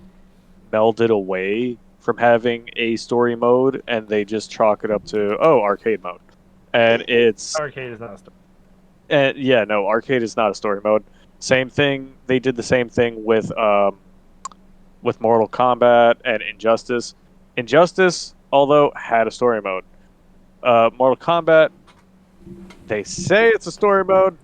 melded away from having a story mode, and they just chalk it up to arcade mode, and it's Arcade is not a story. and yeah, no, arcade is not a story mode. Same thing. They did the same thing with Mortal Kombat and Injustice. Injustice, although, had a story mode. Mortal Kombat, they say it's a story mode.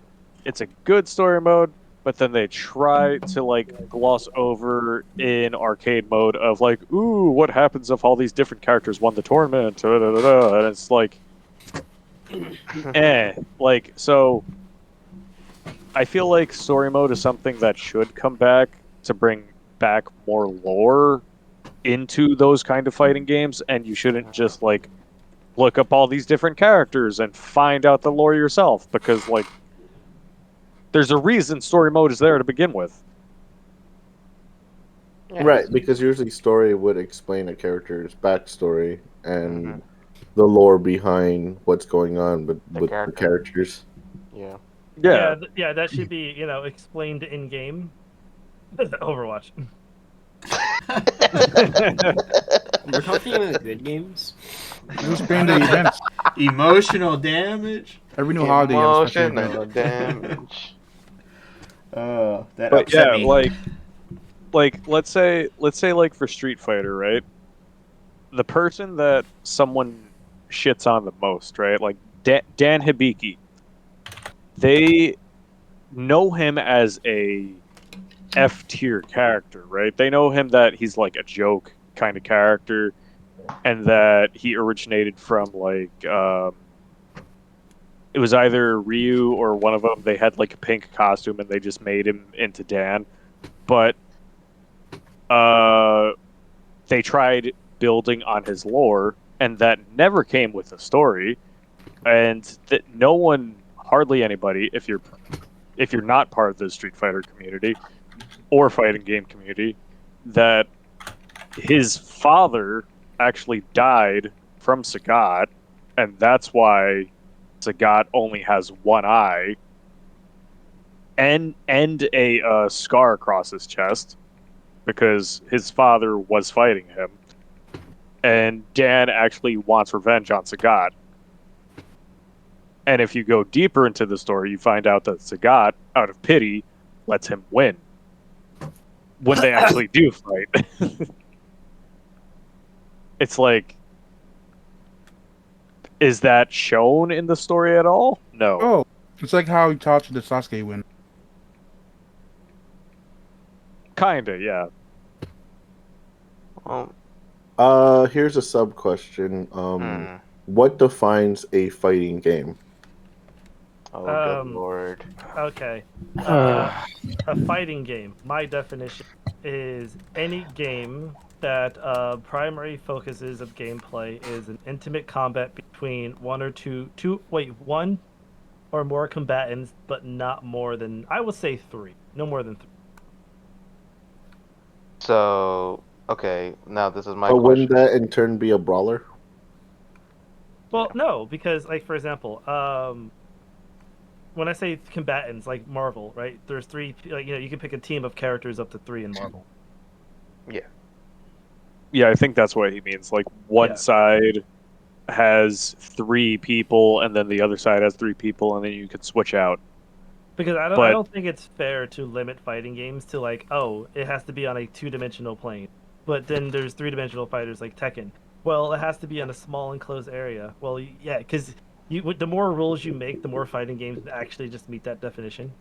It's a good story mode, but then they try to like gloss over in arcade mode of like, ooh, what happens if all these different characters won the tournament? And it's like, so I feel like story mode is something that should come back to bring back more lore into those kind of fighting games, and you shouldn't just like look up all these different characters and find out the lore yourself, because like there's a reason story mode is there to begin with. Yeah, Right, because usually story would explain a character's backstory and Mhm. the lore behind what's going on with The the character. characters. Yeah. Yeah. Yeah, that should be explained in game. Overwatch. We're talking about good games. You explain the events. Emotional damage. Every new holiday, you have a special event. Emotional damage. Oh, that But upset yeah, me. like let's say like for Street Fighter, right? The person that someone shits on the most, right? Like Dan Hibiki. They know him as a F tier character, right? They know him that he's like a joke kind of character, and that he originated from like it was either Ryu or one of them. They had like a pink costume, and they just made him into Dan. But they tried building on his lore, and that never came with a story. And that no one, hardly anybody, if you're not part of the Street Fighter community or fighting game community, that his father actually died from Sagat, and that's why Sagat only has one eye and a scar across his chest because his father was fighting him, and Dan actually wants revenge on Sagat. And if you go deeper into the story, you find out that Sagat, out of pity, lets him win when they actually do fight. It's like, is that shown in the story at all? No. Oh, it's like how he taught you the Sasuke win. Kinda, yeah. Here's a sub question. Hmm. What defines a fighting game? Oh, good lord. Okay. A fighting game. My definition is any game that primary focuses of gameplay is an intimate combat between one or more combatants, but not more than, I would say, 3. No more than 3. So, okay, now this is my But question. wouldn't that in turn be a brawler? Well, no, because like for example, when I say combatants, like Marvel, right? There's 3. Like, you can pick a team of characters up to 3 in Marvel. Yeah, I think that's what he means. Like, one Yeah. side has 3 people, and then the other side has 3 people, and then you could switch out. Because I But- don't think it's fair to limit fighting games to like, oh, it has to be on a 2-dimensional plane. But then there's 3-dimensional fighters like Tekken. Well, it has to be on a small enclosed area. Well, yeah, because the more rules you make, the more fighting games actually just meet that definition.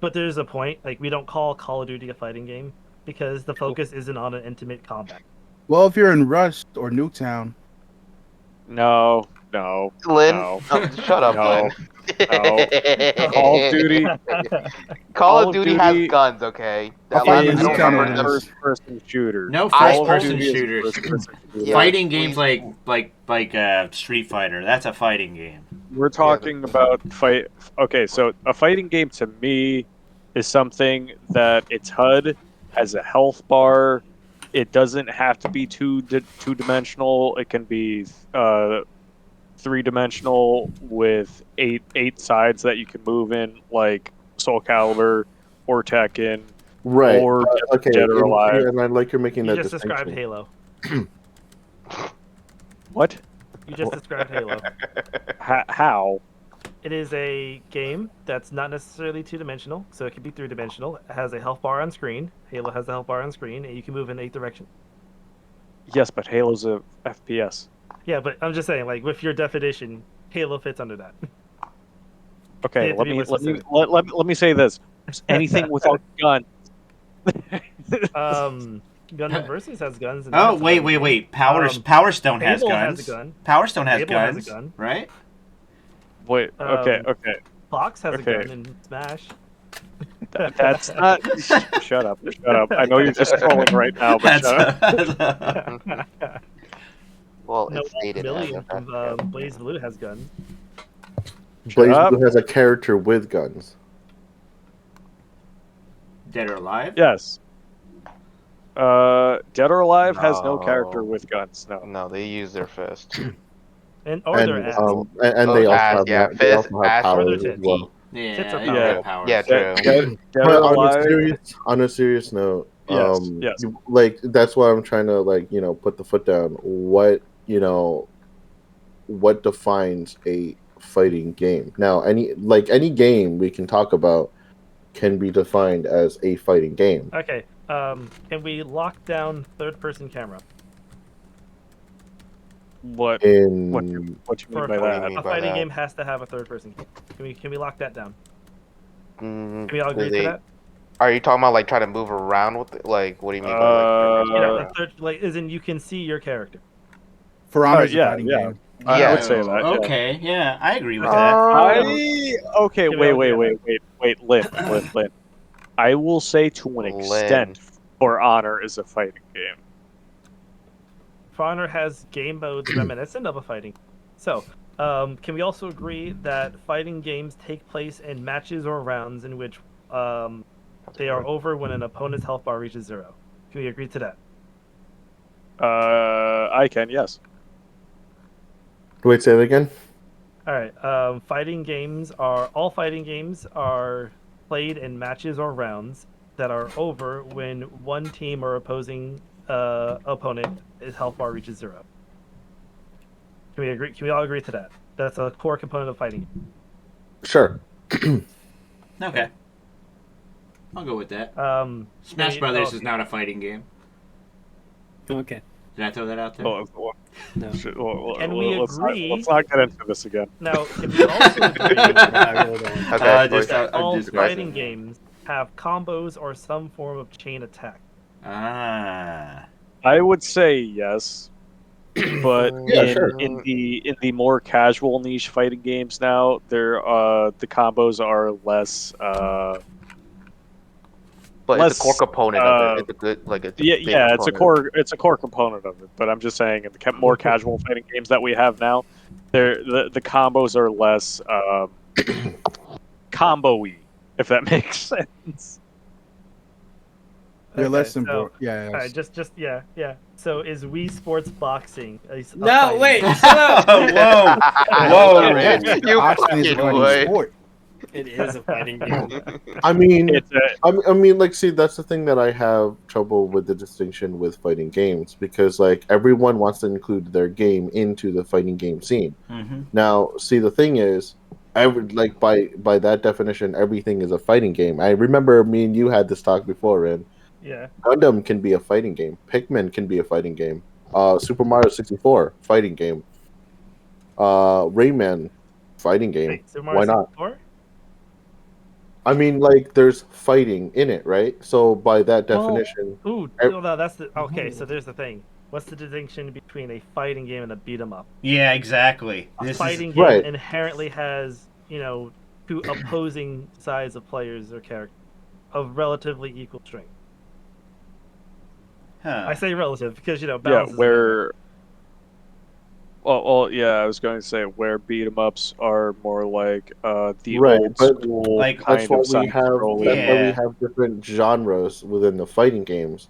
But there's a point, like we don't call Call of Duty a fighting game because the focus isn't on an intimate combat. Well, if you're in Rust or Nuketown, No. Lynn, No. shut up, No. Lynn. Call of Duty. Call of Duty has guns, okay? I'll Like, find I you don't Nuketown remember over them. this. First-person shooter. No Call of first-person Duty is a shooters. first-person shooter. Yeah. Fighting games we- like Street Fighter. That's a fighting game. We're talking about fight. Okay, so a fighting game to me is something that its HUD has a health bar. It doesn't have to be two-dimensional. It can be 3-dimensional with eight sides that you can move in, like Soul Calibur or Tekken. Right. Or Okay. Dead or Alive. And I like you're making You that just described distinction. Halo. What? You just described Halo. How? It is a game that's not necessarily 2-dimensional, so it can be 3-dimensional. It has a health bar on screen. Halo has a health bar on screen, and you can move in 8 directions. Yes, but Halo's a FPS. Yeah, but I'm just saying, like, with your definition, Halo fits under that. Okay, have to let be me more let me specific. let me say this: anything without gun. Gundam Versus has guns. And Oh that's a wait. fighting game. Power Stone has Fable guns. has a gun. Power Stone has Fable has guns. a gun. Right? Wait. Okay. Okay. Fox has Okay. a gun in Smash. That's not. Shut up. Shut up. I know you're just trolling right now, but shut up. Well, No, it's stated as Million a from Blaze Blue has guns. Blaze up. Blue has a character with guns. Dead or Alive? Yes. Dead or Alive has no No. character with guns. No. No, they use their fist. Or their ass. And Oh, they also ass, have yeah, they fist, also have ass, Or their powers as tits. well. Yeah, Tits are they powerful. have powers. Yeah, Dead, true. Dead But or Alive. on a serious note, Yes, yes. like that's why I'm trying to put the foot down. What defines a fighting game? Now, any game we can talk about can be defined as a fighting game. Okay. Can we lock down third-person camera What? In What you for mean by a, What do you that? mean a by fighting that? game has to have a third-person camera. Can we lock that down? Mm, Can we all agree to that? Are you talking about like trying to move around with it? Like, what do you mean by like? You know, the third, like, as in you can see your character. For Honor's yeah, a fighting yeah. game. I would say Oh, that. Yeah. okay, yeah, I agree with Okay. that. Okay, Can we all wait, agree on Lynn. I will say to an Lynn. extent, For Honor is a fighting game. For Honor has game modes reminiscent of a fighting. So, can we also agree that fighting games take place in matches or rounds in which they are over when an opponent's health bar reaches 0? Can we agree to that? I can, yes. Wait, say it again. All right. All fighting games are played in matches or rounds that are over when one team or opposing opponent his health bar reaches 0. Can we agree? Can we all agree to that? That's a core component of fighting. Sure. Okay, I'll go with that. Smash we- Brothers oh. is not a fighting game. Okay. Did I throw that out there? No. Can we agree? Let's not get into this again. Now, can we also agree I really don't. Okay, that all just fighting games have combos or some form of chain attack? Ah. I would say yes, but Yeah, in, sure. in the more casual niche fighting games now, the combos are less. But it's a core less, component of it. It's a good it's a big It's a component. core component of it. But I'm just saying, in the more casual fighting games that we have now, the combos are less combo-y, if that makes sense. They're Okay, less so- important. Yeah. All right, just yeah. So is Wii Sports boxing? A No, fighting wait, game? shut up. Whoa. You Boxing is a fucking fighting would. sport. It is a fighting game. I mean, It's see, that's the thing that I have trouble with the distinction with fighting games because, everyone wants to include their game into the fighting game scene. Mm-hmm. Now, see, the thing is, I would by that definition, everything is a fighting game. I remember me and you had this talk before, and Yeah. Gundam can be a fighting game. Pikmin can be a fighting game. Super Mario 64 fighting game. Rayman fighting game. Wait, Super Mario Why not? 64? I mean, there's fighting in it, right? So by that Well, definition, Ooh, no, that's the okay. So there's the thing. What's the distinction between a fighting game and a beat 'em up? Yeah, exactly. A This fighting is game Right. inherently has, two opposing sides of players or characters of relatively equal strength. huh. I say relative because yeah, balance is where. Well, yeah, I was going to say where beat 'em ups are more like the Right, old but school like, that's kind why of we have side-scrolling. that's why we Yeah. have different genres within the fighting games,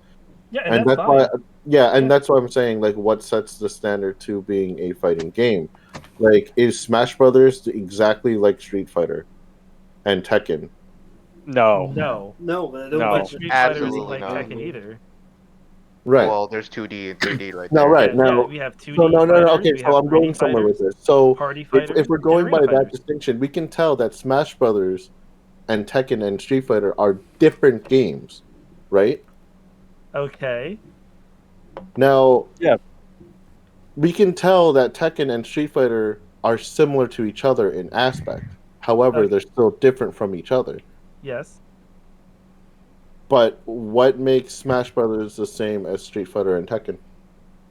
Yeah, and that's that's fine. why Yeah. that's why I'm saying what sets the standard to being a fighting game. Is Smash Brothers exactly like Street Fighter and Tekken? No. No, No, but No. but Street Fighter isn't Absolutely like not. Tekken either. Right. Well, there's 2D and 3D right No, there. right. Yeah, Now, we have 2D no. fighters, Okay, we so have I'm 3D going somewhere with fighters, this. So party if fighters, we're and going by arena that fighters. distinction, we can tell that Smash Brothers and Tekken and Street Fighter are different games, right? Okay. Now, Yeah. we can tell that Tekken and Street Fighter are similar to each other in aspect. However, Okay. they're still different from each other. Yes. But what makes Smash Brothers the same as Street Fighter and Tekken?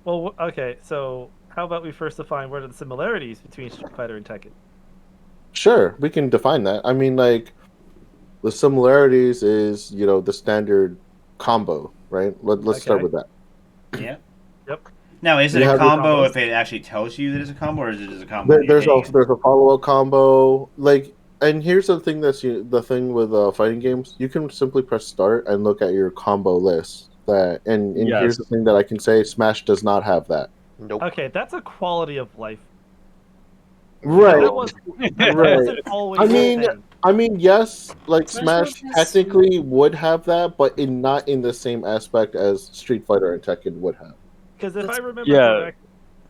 Well, okay. So how about we first define what are the similarities between Street Fighter and Tekken? Sure, we can define that. I mean, the similarities is, the standard combo, right? Let's start Okay. with that. Yeah. Yep. Now, is it You a have combo combos? if it actually tells you that it's a combo, or is it just a combo? There's you're a follow-up combo, and here's the thing the thing with fighting games, you can simply press start and look at your combo list that. And Yes. here's the thing that I can say: Smash does not have that. Nope. Okay, that's a quality of life. Right. That, was, that Right. wasn't always I a mean, thing. yes, like Smash Smash Bros. technically would have that, but not in the same aspect as Street Fighter and Tekken would have. Because if I remember Yeah.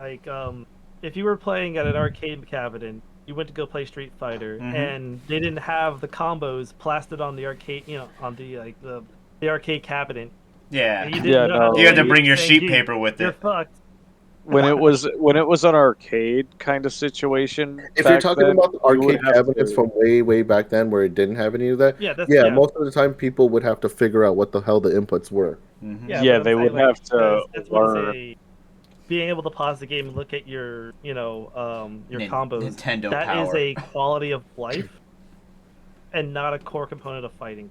correctly, like if you were playing at an arcade cabinet, you went to go play Street Fighter, and they didn't have the combos plastered on the arcade, on the the arcade cabinet. Yeah. And you didn't know how You had to play bring it, your saying, sheet "Dude, paper with You're it. fucked." When it was an arcade kind of situation. If you're back talking then, about the you would arcade have cabinets to- from way back then where it didn't have any of that, Yeah, that's yeah, most of the time people would have to figure out what the hell the inputs were. Yeah, Yeah, but they I'm would saying, have to that's what I learn. say. Being able to pause the game and look at your, your combos. Nintendo That is power. a quality of life, and not a core component of fighting.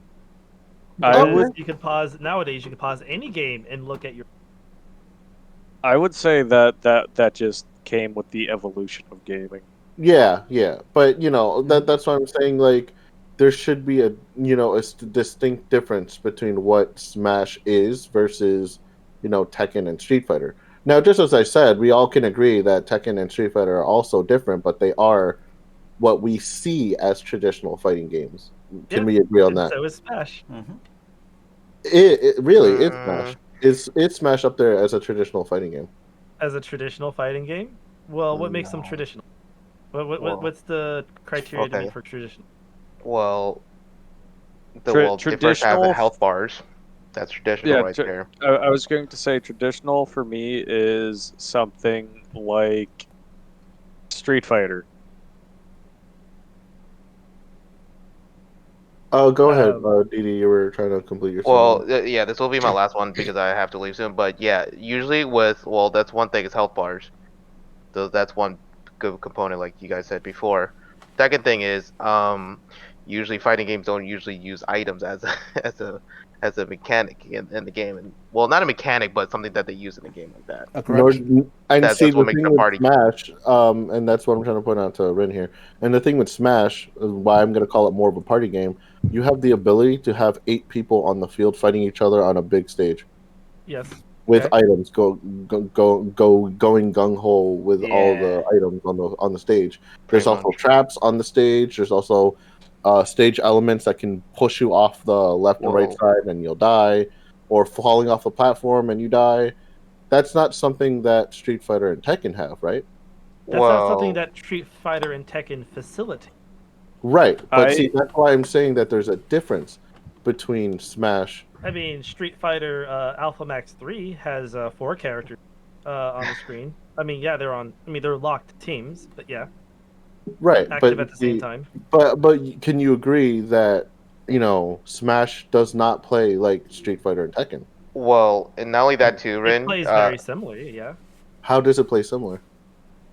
I Because would you can pause nowadays. You can pause any game and look at your. say that just came with the evolution of gaming. Yeah, but that's why I'm saying like there should be a distinct difference between what Smash is versus Tekken and Street Fighter. Now, just as I said, we all can agree that Tekken and Street Fighter are also different, but they are what we see as traditional fighting games. Can we agree on And that? so is Smash. It really is Smash. It's Smash up there as a traditional fighting game. As a traditional fighting game, well, what makes them traditional? What's the criteria to be for traditional? Well, they first have the Traditional- health bars. That's traditional right there. I was going to say traditional for me is something like Street Fighter. Oh, go ahead, Didi. You were trying to complete your Well, sentence. yeah, this will be my last one because I have to leave soon. But yeah, usually that's one thing is health bars. So that's one good component, like you guys said before. Second thing is, usually fighting games don't usually use items as as a mechanic in the game, and well, not a mechanic, but something that they use in a game like that. A correction. That's The what makes thing the with party. Smash, and that's what I'm trying to point out to Rin here. And the thing with Smash, why I'm going to call it more of a party game, you have the ability to have 8 people on the field fighting each other on a big stage. Yes. With Okay. items, going gung ho with all the items on the stage. There's Pretty also much. traps on the stage. There's also stage elements that can push you off the left and right Whoa. side and you'll die, or falling off a platform and you die. That's not something that Street Fighter and Tekken have, right? That's not something that Street Fighter and Tekken facilitate. Right, but I- see, that's why I'm saying that there's a difference between Smash. I mean, Street Fighter Alpha Max 3 has 4 characters on the screen. I mean, yeah, they're locked teams, but yeah, Right, active but at the same time. But can you agree that Smash does not play like Street Fighter and Tekken? Well, and not only that too, Rin. It plays very similarly, yeah. How does it play similar?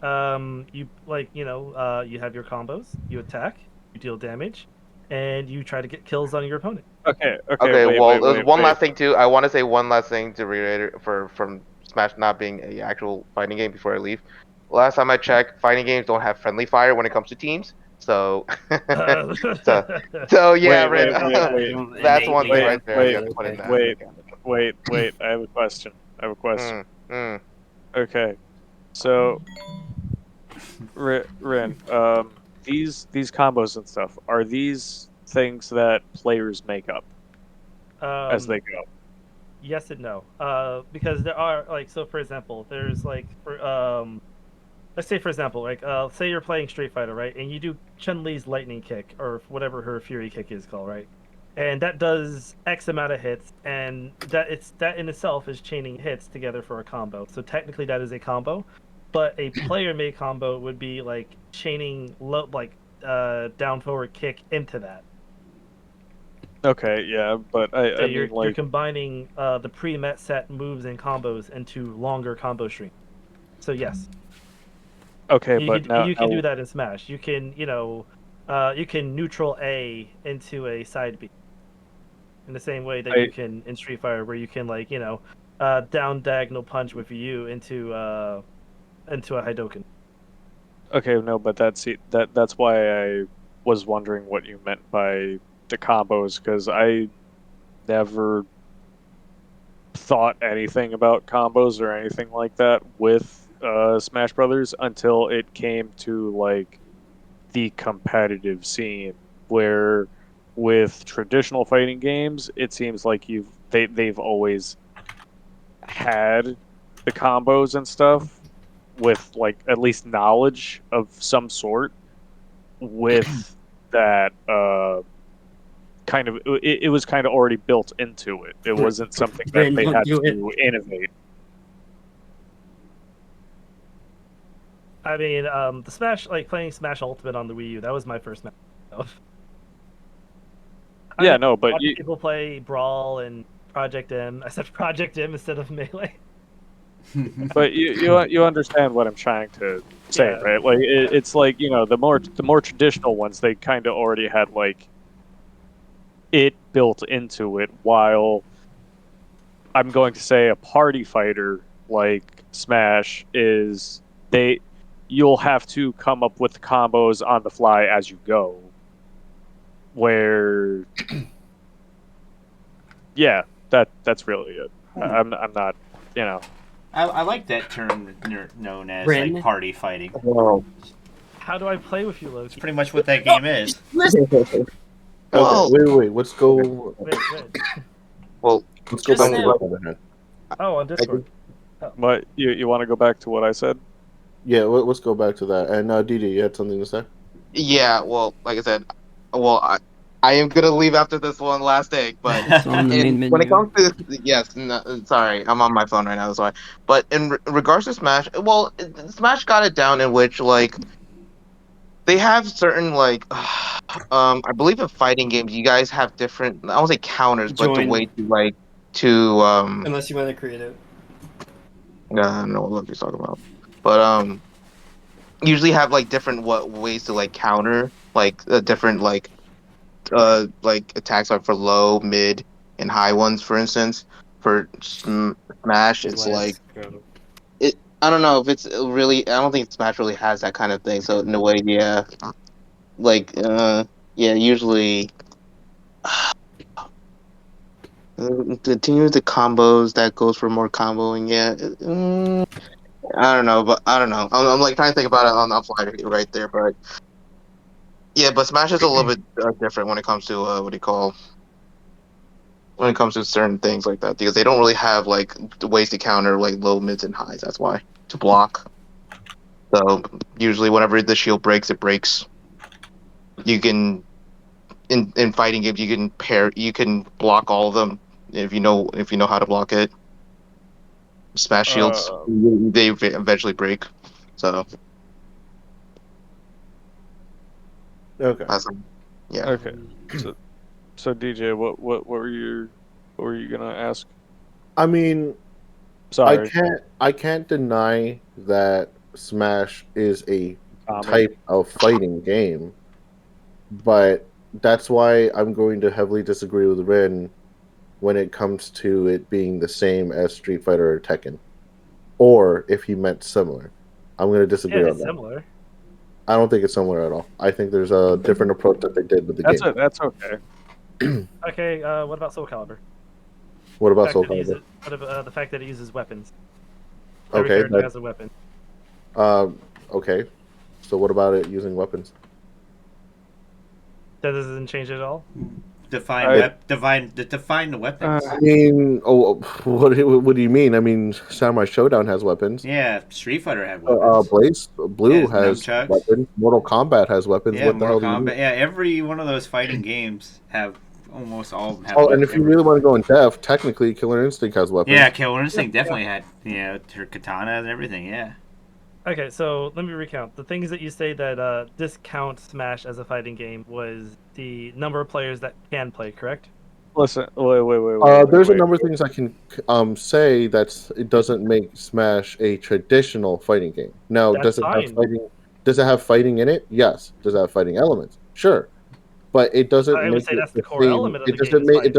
You you have your combos, you attack, you deal damage, and you try to get kills on your opponent. Okay. Okay, wait, well, wait, there's wait, one wait. last thing too. I want to say one last thing to reiterate from Smash not being a actual fighting game before I leave. Last time I checked, fighting games don't have friendly fire when it comes to teams. So, so yeah, Wait, Rin, wait. that's one thing Wait, right there. You have to put in that. Wait. I have a question. Mm. Okay, so Rin, these combos and stuff, are these things that players make up as they go? Yes and no. Because there are for example, there's let's say for example, say you're playing Street Fighter, right, and you do Chun-Li's lightning kick or whatever her fury kick is called, right, and that does X amount of hits, and that in itself is chaining hits together for a combo. So technically that is a combo, but a player-made combo would be like chaining down forward kick into that. Okay, yeah, but So I you're mean, combining the pre-met set moves and combos into longer combo stream. So yes. okay, You but can do that in Smash. You can you can neutral A into a side B. In the same way that you can in Street Fighter, where you can down diagonal punch with you into a Hadouken. Okay, no, but that's why I was wondering what you meant by the combos, because I never thought anything about combos or anything like that with Smash Brothers until it came to like the competitive scene, where with traditional fighting games, it seems like they've always had the combos and stuff with like at least knowledge of some sort with that kind of it was kind of already built into it. It wasn't something that they had to innovate. I mean, the Smash, like playing Smash Ultimate on the Wii U, that was my first Smash. Yeah, no, but people play Brawl and Project M. I said Project M instead of Melee. But you understand what I'm trying to say, Yeah. right? Like it's like, you know, the more traditional ones, they kind of already had like it built into it, while I'm going to say a party fighter like Smash is you'll have to come up with combos on the fly as you go. Where yeah, that's really it. I'm not, you know. I like that term known as Rin. like party fighting. Well, How do I play with you, Loki? It's pretty much what that game is. well, Okay, wait. Let's go. Wait. well, Let's go Just back now. to that. Oh, on Discord. What you want to go back to what I said? Yeah, let's go back to that. And DD, you had something to say? yeah. Well, like I said, I am gonna leave after this one last thing, but On the main when it menu. comes to yes, no, sorry, I'm on my phone right now. That's why. But in regards to Smash, well, Smash got it down in which like they have certain like I believe in fighting games you guys have different, I won't say counters, but the Join. way to like to Unless you want to create it. I don't know what you're talking about, but usually have like different ways to like counter like different like attacks are for low, mid, and high ones. For instance, for Smash, it's like I don't know if it's really. I don't think Smash really has that kind of thing. So in a way, yeah, like yeah, usually continue the combos that goes for more comboing. Yeah, I don't know, but I don't know. I'm like trying to think about it on the fly right there, but yeah, but Smash is a little bit different when it comes to what do you call when it comes to certain things like that, because they don't really have like the ways to counter like low, mids, and highs. That's why to block. So usually, whenever the shield breaks, it breaks. You can in fighting games you can block all of them if you know how to block it. Smash shields they eventually break. So Okay. that's yeah. Okay. So DJ, what were you gonna ask? I mean, Sorry. I can't deny that Smash is a Common. type of fighting game, but that's why I'm going to heavily disagree with Rin when it comes to it being the same as Street Fighter or Tekken, or if he meant similar. I'm going to disagree Yeah, on it's that. similar. I don't think it's similar at all. I think there's a different approach that they did with the game. That's okay. Okay, what about Soul Calibur? What about The Soul fact that it Calibur? uses- what about, the fact that it uses weapons. Every Okay, character has a weapon. okay. So what about it using weapons? That doesn't change it at all. Define the weapons. I mean, what do you mean? I mean, Samurai Showdown has weapons. Yeah, Street Fighter had weapons. Blue Yeah, has nunchucks. weapons. Mortal Kombat has weapons. Yeah, What the hell Mortal do you mean? Kombat. Yeah, every one of those fighting games have almost all of them have Oh, weapons. and if you really want to go in depth, technically, Killer Instinct has weapons. Yeah, Killer Instinct definitely had, her katana and everything, yeah. Okay, so let me recount. The things that you say that discount Smash as a fighting game was the number of players that can play, correct? Listen, wait. There's a number of things I can say it doesn't make Smash a traditional fighting game. Now, That's does it fine. have fighting? Does it have fighting in it? Yes. Does it have fighting elements? Sure. But it doesn't. I would make say it that's the core same- element of it the doesn't game is make it fighting.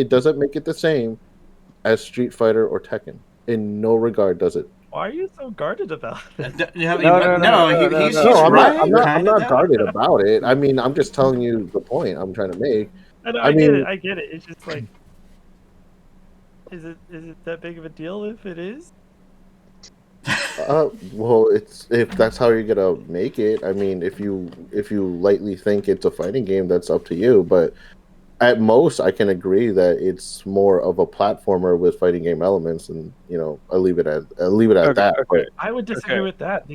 doesn't make it the same as Street Fighter or Tekken. In no regard does it. Why are you so guarded about it? He's No, I'm right. I'm not guarded about it. I mean, I'm just telling you the point I'm trying to make. I know, I I get mean- it. I get it. It's just like Is it that big of a deal if it is? Well, it's if that's how you're gonna make it. I mean, if you lightly think it's a fighting game, that's up to you. But at most, I can agree that it's more of a platformer with fighting game elements, and I'll leave it at Okay, that. okay. I would disagree with that because